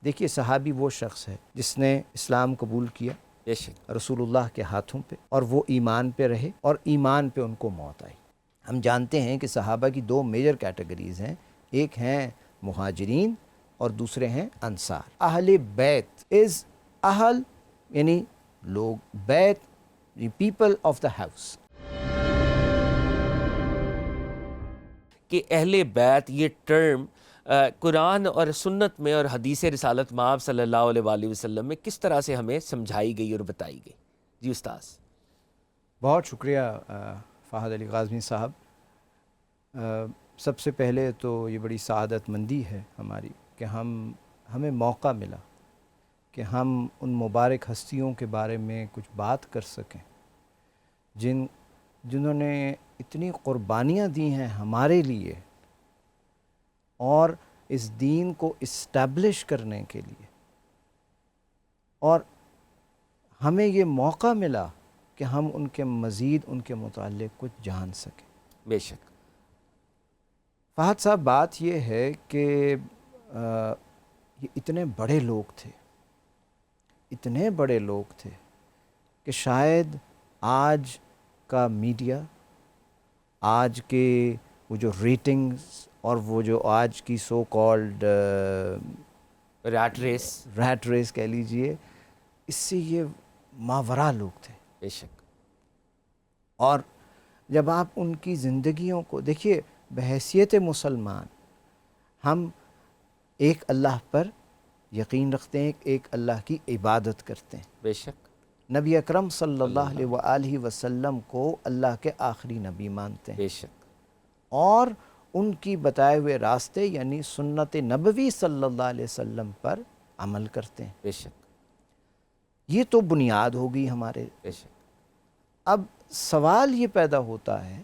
دیکھیے صحابی وہ شخص ہے جس نے اسلام قبول کیا بے شک رسول اللہ کے ہاتھوں پہ، اور وہ ایمان پہ رہے اور ایمان پہ ان کو موت آئی۔ ہم جانتے ہیں کہ صحابہ کی دو میجر کیٹیگریز ہیں، ایک ہیں مہاجرین اور دوسرے ہیں انصار۔ اہل بیت از اہل یعنی لوگ، بیت پیپل آف دا ہاؤس۔ کہ اہل بیت یہ ٹرم قرآن اور سنت میں اور حدیث رسالت مآب صلی اللہ علیہ وآلہ وسلم میں کس طرح سے ہمیں سمجھائی گئی اور بتائی گئی؟ جی استاذ۔ بہت شکریہ فہد علی قاظمی صاحب۔ سب سے پہلے تو یہ بڑی سعادت مندی ہے ہماری کہ ہمیں موقع ملا کہ ہم ان مبارک ہستیوں کے بارے میں کچھ بات کر سکیں جنہوں نے اتنی قربانیاں دی ہیں ہمارے لیے اور اس دین کو اسٹیبلش کرنے کے لیے، اور ہمیں یہ موقع ملا کہ ہم ان کے مزید ان کے متعلق کچھ جان سکیں۔ بے شک۔ فہد صاحب بات یہ ہے کہ یہ اتنے بڑے لوگ تھے، اتنے بڑے لوگ تھے کہ شاید آج کا میڈیا، آج کے وہ جو ریٹنگز اور وہ جو آج کی سو کالڈ ریٹ ریس کہہ لیجئے، اس سے یہ ماورا لوگ تھے۔ بے شک۔ اور جب آپ ان کی زندگیوں کو دیکھیے، بحیثیت مسلمان ہم ایک اللہ پر یقین رکھتے ہیں، ایک اللہ کی عبادت کرتے ہیں۔ بے شک۔ نبی اکرم صلی اللہ علیہ وآلہ وسلم کو اللہ کے آخری نبی مانتے ہیں، بے شک۔ اور ان کی بتائے ہوئے راستے یعنی سنت نبوی صلی اللہ علیہ وسلم پر عمل کرتے ہیں۔ بے شک۔ یہ تو بنیاد ہوگی ہمارے۔ بے شک۔ اب سوال یہ پیدا ہوتا ہے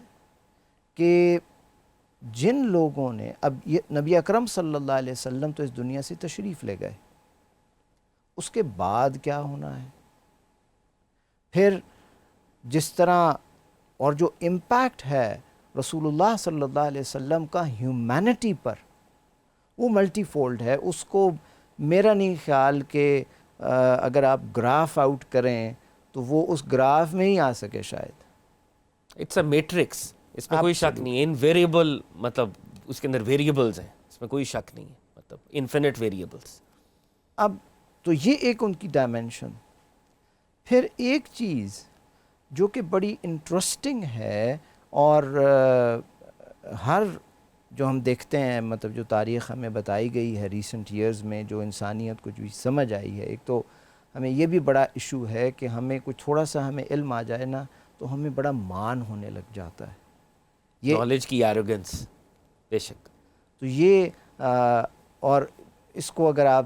کہ جن لوگوں نے، اب یہ نبی اکرم صلی اللہ علیہ وسلم تو اس دنیا سے تشریف لے گئے، اس کے بعد کیا ہونا ہے؟ پھر جس طرح اور جو امپیکٹ ہے رسول اللہ صلی اللہ علیہ وسلم کا ہیومینٹی پر، وہ ملٹی فولڈ ہے۔ اس کو میرا نہیں خیال کہ اگر آپ گراف آؤٹ کریں تو وہ اس گراف میں ہی آ سکے شاید۔ اٹس اے میٹرکس، اس میں کوئی شک نہیں ہے۔ انویریبل، مطلب اس کے اندر ویریبلز ہیں، اس میں کوئی شک نہیں ہے، مطلب انفینٹ ویریبلز۔ اب تو یہ ایک ان کی ڈائمنشن۔ پھر ایک چیز جو کہ بڑی انٹرسٹنگ ہے، اور ہر جو ہم دیکھتے ہیں، مطلب جو تاریخ ہمیں بتائی گئی ہے ریسنٹ ایئرز میں، جو انسانیت کو جو سمجھ آئی ہے، ایک تو ہمیں یہ بھی بڑا ایشو ہے کہ ہمیں کچھ تھوڑا سا ہمیں علم آ جائے نا تو ہمیں بڑا مان ہونے لگ جاتا ہے، یہ نالج کی ایروگنس۔ بے شک۔ تو یہ اور اس کو اگر آپ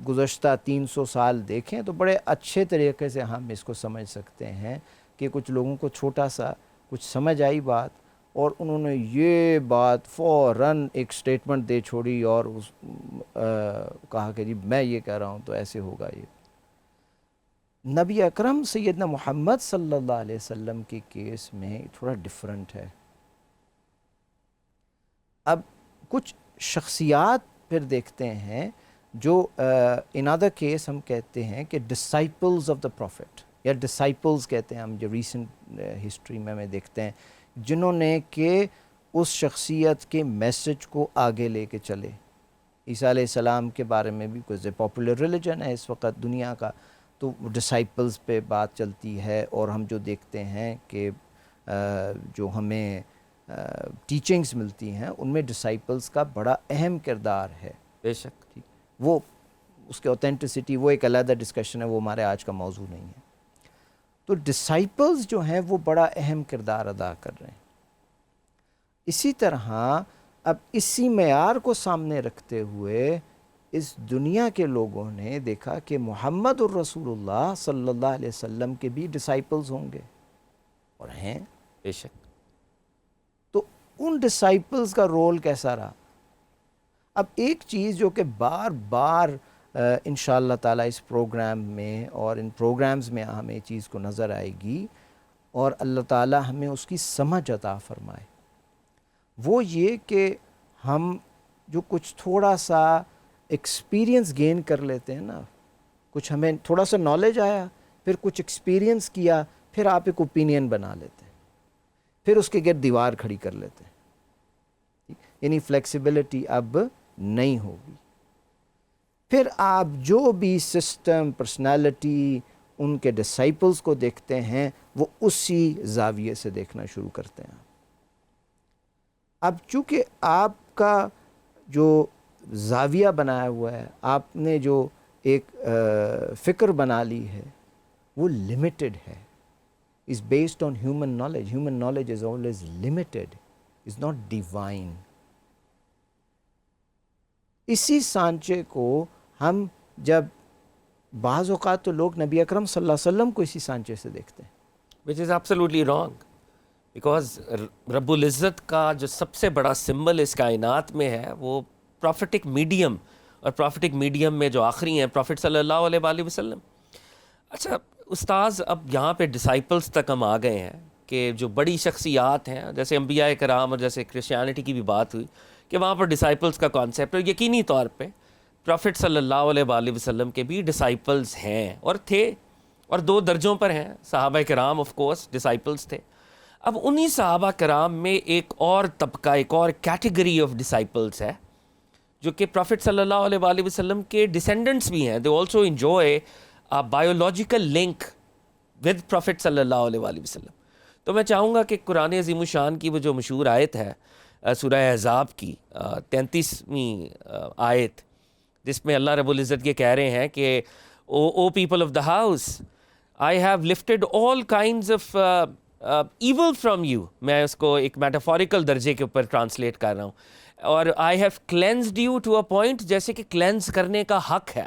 گزشتہ 300 سال دیکھیں تو بڑے اچھے طریقے سے ہم اس کو سمجھ سکتے ہیں کہ کچھ لوگوں کو چھوٹا سا کچھ سمجھ آئی بات، اور انہوں نے یہ بات فوراً ایک سٹیٹمنٹ دے چھوڑی اور کہا کہ جی میں یہ کہہ رہا ہوں تو ایسے ہوگا۔ یہ نبی اکرم سیدنا محمد صلی اللہ علیہ وسلم کے کیس میں تھوڑا ڈیفرنٹ ہے۔ اب کچھ شخصیات پھر دیکھتے ہیں جو ان ادر کیس ہم کہتے ہیں کہ ڈسائپلز آف دا پروفٹ، یا ڈسائپلز کہتے ہیں ہم، جو ریسنٹ ہسٹری میں ہمیں دیکھتے ہیں، جنہوں نے کہ اس شخصیت کے میسج کو آگے لے کے چلے۔ عیسیٰ علیہ السلام کے بارے میں بھی کوئی پاپولر ریلیجن ہے اس وقت دنیا کا، تو ڈسائپلز پہ بات چلتی ہے، اور ہم جو دیکھتے ہیں کہ جو ہمیں ٹیچنگز ملتی ہیں ان میں ڈسائپلز کا بڑا اہم کردار ہے۔ بے شک۔ وہ اس کے اوتھینٹسٹی وہ ایک علیحدہ ڈسکشن ہے، وہ ہمارے آج کا موضوع نہیں ہے۔ تو ڈسائپلز جو ہیں وہ بڑا اہم کردار ادا کر رہے ہیں۔ اسی طرح اب اسی معیار کو سامنے رکھتے ہوئے اس دنیا کے لوگوں نے دیکھا کہ محمد الرسول اللہ صلی اللہ علیہ وسلم کے بھی ڈسائپلز ہوں گے، اور ہیں۔ بے شک۔ تو ان ڈسائپلز کا رول کیسا رہا؟ اب ایک چیز جو کہ بار بار انشاءاللہ تعالیٰ اس پروگرام میں اور ان پروگرامز میں ہمیں یہ چیز کو نظر آئے گی، اور اللہ تعالیٰ ہمیں اس کی سمجھ عطا فرمائے، وہ یہ کہ ہم جو کچھ تھوڑا سا ایکسپیرینس گین کر لیتے ہیں نا, کچھ ہمیں تھوڑا سا نالج آیا, پھر کچھ ایکسپیرینس کیا, پھر آپ ایک اوپینین بنا لیتے ہیں, پھر اس کے گرد دیوار کھڑی کر لیتے ہیں. یعنی فلیکسیبلٹی اب نہیں ہوگی. پھر آپ جو بھی سسٹم, پرسنالٹی ان کے ڈسائپلز کو دیکھتے ہیں وہ اسی زاویے سے دیکھنا شروع کرتے ہیں. اب چونکہ آپ کا جو زاویہ بنایا ہوا ہے, آپ نے جو ایک فکر بنا لی ہے, وہ لمیٹڈ ہے, is based on human knowledge. Human knowledge is always limited, is not divine. اسی سانچے کو ہم جب بعض اوقات تو لوگ نبی اکرم صلی اللہ علیہ وسلم کو اسی سانچے سے دیکھتے ہیں, which is absolutely wrong, because رب العزت کا جو سب سے بڑا سمبل اس کائنات میں ہے وہ پروفیٹک میڈیم, اور پروفیٹک میڈیم میں جو آخری ہیں پروفٹ صلی اللہ علیہ وآلہ وسلم. اچھا استاذ, اب یہاں پہ ڈسائپلز تک ہم آ گئے ہیں کہ جو بڑی شخصیات ہیں جیسے انبیاء کرام اور جیسے کرسچینٹی کی بھی بات ہوئی کہ وہاں پر ڈسائپلز کا کانسیپٹ, اور یقینی طور پہ پروفٹ صلی اللہ علیہ وآلہ وسلم کے بھی ڈسائپلز ہیں اور تھے, اور 2 درجوں پر ہیں. صحابہ کرام آف کورس ڈسائپلز تھے. اب انہی صحابہ کرام میں ایک اور طبقہ, ایک اور کیٹیگری آف ڈسائپلز ہے جو کہ پروفٹ صلی اللہ علیہ وآلہ وسلم کے ڈیسینڈنٹس بھی ہیں. They also enjoy biological link with prophet صلی اللہ علیہ وآلہ وسلم. تو میں چاہوں گا کہ قرآن عظیم الشان کی وہ جو مشہور آیت ہے سورہ احزاب کی 33ویں آیت, جس میں اللہ رب العزت یہ کہہ رہے ہیں کہ O people of the house, I have lifted all kinds of evil from you. میں اس کو ایک میٹافوریکل درجے کے اوپر ٹرانسلیٹ کر رہا ہوں, اور I have cleansed you to a point, جیسے کہ کلینز کرنے کا حق ہے.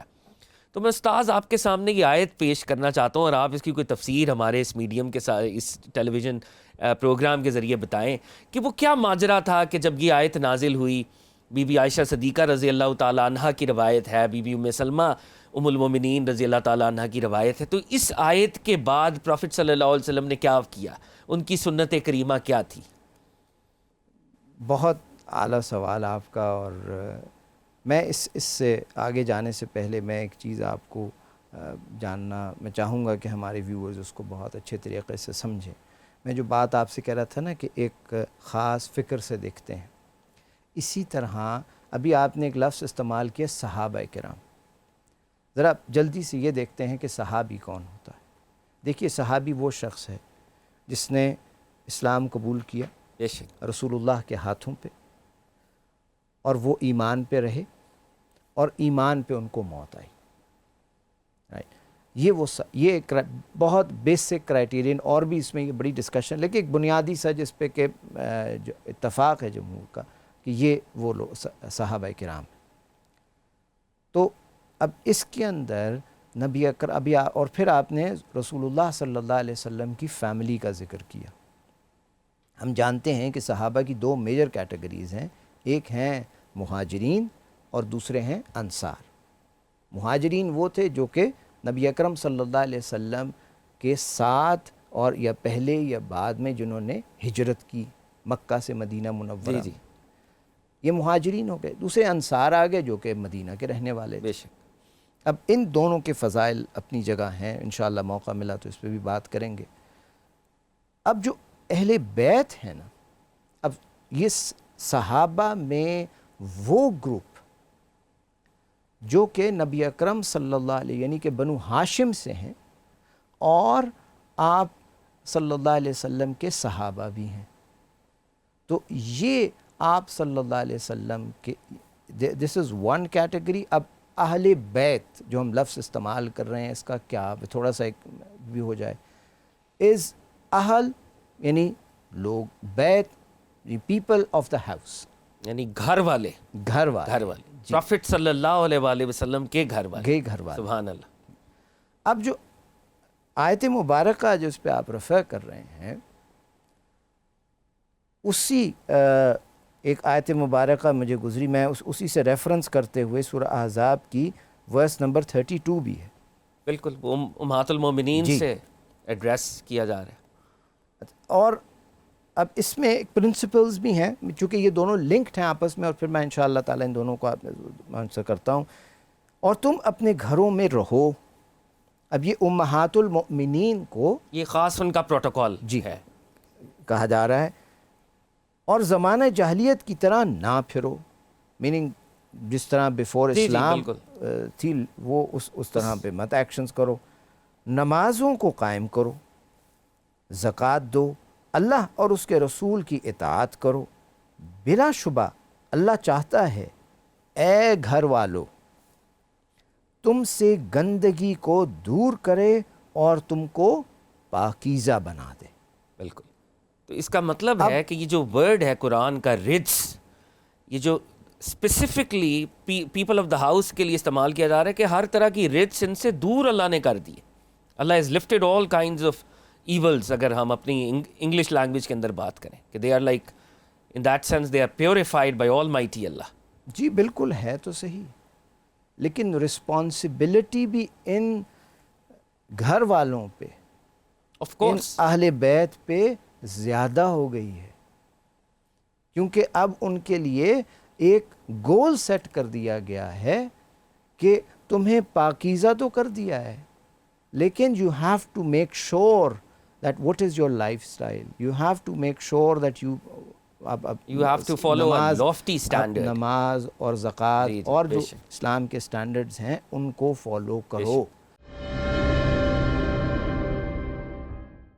تو میں استاذ آپ کے سامنے یہ آیت پیش کرنا چاہتا ہوں, اور آپ اس کی کوئی تفسیر ہمارے اس میڈیم کے ساتھ, اس ٹیلی ویژن پروگرام کے ذریعے بتائیں کہ وہ کیا ماجرا تھا کہ جب یہ آیت نازل ہوئی. بی بی عائشہ صدیقہ رضی اللہ تعالیٰ عنہ کی روایت ہے, بی بی ام سلمہ ام المومنین رضی اللہ تعالیٰ عنہ کی روایت ہے. تو اس آیت کے بعد پروفٹ صلی اللہ علیہ وسلم نے کیا کیا, ان کی سنت کریمہ کیا تھی؟ بہت اعلیٰ سوال آپ کا, اور میں اس سے آگے جانے سے پہلے میں ایک چیز آپ کو جاننا میں چاہوں گا کہ ہمارے ویورز اس کو بہت اچھے طریقے سے سمجھیں. میں جو بات آپ سے کہہ رہا تھا نا کہ ایک خاص فکر سے دیکھتے ہیں, اسی طرح ابھی آپ نے ایک لفظ استعمال کیا صحابہ کرام. ذرا جلدی سے یہ دیکھتے ہیں کہ صحابی کون ہوتا ہے. دیکھیے صحابی وہ شخص ہے جس نے اسلام قبول کیا رسول اللہ کے ہاتھوں پہ, اور وہ ایمان پہ رہے, اور ایمان پہ ان کو موت آئی. یہ ایک بہت بیسک کرائیٹیرین, اور بھی اس میں یہ بڑی ڈسکشن, لیکن ایک بنیادی سا جس پہ کہ جو اتفاق ہے جمہور کا کہ یہ وہ لوگ صحابہ کرام. تو اب اس کے اندر نبی اکرم ابھی اور پھر آپ نے رسول اللہ صلی اللہ علیہ وسلم کی فیملی کا ذکر کیا. ہم جانتے ہیں کہ صحابہ کی 2 میجر کیٹیگریز ہیں, ایک ہیں مہاجرین اور دوسرے ہیں انصار. مہاجرین وہ تھے جو کہ نبی اکرم صلی اللہ علیہ وسلم کے ساتھ اور یا پہلے یا بعد میں جنہوں نے ہجرت کی مکہ سے مدینہ منورہ. جی یہ مہاجرین ہو گئے. دوسرے انصار آ گئے جو کہ مدینہ کے رہنے والے. بے شک. اب ان دونوں کے فضائل اپنی جگہ ہیں, انشاءاللہ موقع ملا تو اس پہ بھی بات کریں گے. اب جو اہل بیت ہیں نا, اب یہ صحابہ میں وہ گروپ جو کہ نبی اکرم صلی اللہ علیہ یعنی کہ بنو ہاشم سے ہیں, اور آپ صلی اللہ علیہ وسلم کے صحابہ بھی ہیں. تو یہ آپ صلی اللہ علیہ وسلم کے دس از ون کیٹیگری. اب اہل بیت جو ہم لفظ استعمال کر رہے ہیں, اس کا کیا تھوڑا سا ایک بھی ہو جائے, از اہل یعنی لوگ, بیت پیپل آف دا ہاؤس یعنی گھر والے. پروفٹ صلی اللہ علیہ وآلہ وسلم کے گھر والے. سبحان اللہ. اب جو آیت مبارکہ جو اس پہ آپ رفع کر رہے ہیں, اسی ایک آیت مبارکہ مجھے گزری, میں اسی سے ریفرنس کرتے ہوئے سورہ احزاب کی ورس نمبر 32 بھی ہے. بالکل, وہ امہات المومنین سے ایڈریس کیا جا رہا ہے. اور اب اس میں ایک پرنسپلز بھی ہیں چونکہ یہ دونوں لنکڈ ہیں آپس میں، اور پھر میں انشاءاللہ تعالیٰ ان دونوں کو آنسر کرتا ہوں. اور تم اپنے گھروں میں رہو. اب یہ امہات المؤمنین کو یہ خاص ان کا پروٹوکول جی ہے. کہا جا رہا ہے. اور زمانہ جاہلیت کی طرح نہ پھرو، میننگ جس طرح بیفور جی اسلام بالکل. تھی وہ اس طرح پہ مت ایکشنز کرو. نمازوں کو قائم کرو، زکوٰۃ دو، اللہ اور اس کے رسول کی اطاعت کرو. بلا شبہ اللہ چاہتا ہے اے گھر والو تم سے گندگی کو دور کرے اور تم کو پاکیزہ بنا دے. بالکل. تو اس کا مطلب ہے کہ یہ جو ورڈ ہے قرآن کا رجس، یہ جو specifically people of the house کے لیے استعمال کیا جا رہا ہے کہ ہر طرح کی رجس ان سے دور اللہ نے کر دی. Allah has lifted all kinds of evils. اگر ہم اپنی انگلش لینگویج کے اندر بات کریں کہ they are like in that sense they are purified by almighty Allah. جی بالکل ہے تو صحیح، لیکن رسپانسبلٹی بھی ان گھر والوں پہ، آف ان کورس. اہل بیت پہ زیادہ ہو گئی ہے، کیونکہ اب ان کے لیے ایک گول سیٹ کر دیا گیا ہے کہ تمہیں پاکیزہ تو کر دیا ہے، لیکن you have to make sure that what is your lifestyle. You have to make sure that you You have to follow a lofty standard. نماز اور زکوٰۃ جی اور بے جو شک. اسلام کے سٹینڈرڈز ہیں ان کو فالو کرو.